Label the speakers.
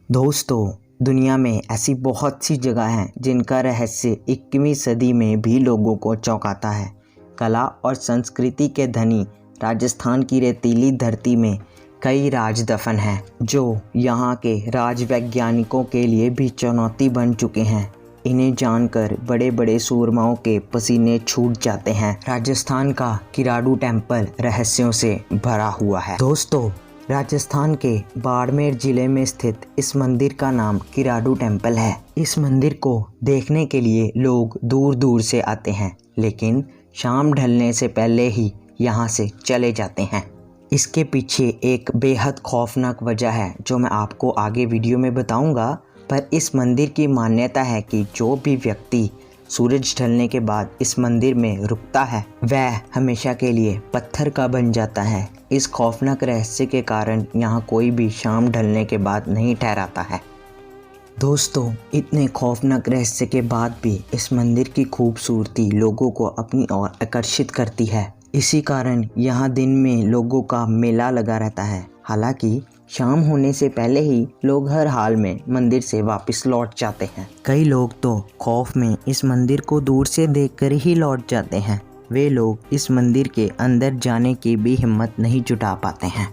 Speaker 1: दोस्तों, दुनिया में ऐसी बहुत सी जगह हैं जिनका रहस्य 21वीं सदी में भी लोगों को चौंकाता है। कला और संस्कृति के धनी राजस्थान की रेतीली धरती में कई राज दफन हैं जो यहाँ के राजवैज्ञानिकों के लिए भी चुनौती बन चुके हैं। इन्हें जानकर बड़े बड़े सूरमाओं के पसीने छूट जाते हैं। राजस्थान का किराडू टेम्पल रहस्यों से भरा हुआ है। दोस्तों, राजस्थान के बाड़मेर जिले में स्थित इस मंदिर का नाम किराडू टेम्पल है। इस मंदिर को देखने के लिए लोग दूर दूर से आते हैं, लेकिन शाम ढलने से पहले ही यहाँ से चले जाते हैं। इसके पीछे एक बेहद खौफनाक वजह है जो मैं आपको आगे वीडियो में बताऊंगा। पर इस मंदिर की मान्यता है कि जो भी व्यक्ति सूरज ढलने के बाद इस मंदिर में रुकता है वह हमेशा के लिए पत्थर का बन जाता है। इस खौफनाक रहस्य के कारण यहाँ कोई भी शाम ढलने के बाद नहीं ठहराता है। दोस्तों, इतने खौफनाक रहस्य के बाद भी इस मंदिर की खूबसूरती लोगों को अपनी ओर आकर्षित करती है। इसी कारण यहाँ दिन में लोगों का मेला लगा रहता है। हालांकि शाम होने से पहले ही लोग हर हाल में मंदिर से वापस लौट जाते हैं। कई लोग तो खौफ में इस मंदिर को दूर से देखकर ही लौट जाते हैं। वे लोग इस मंदिर के अंदर जाने की भी हिम्मत नहीं जुटा पाते हैं।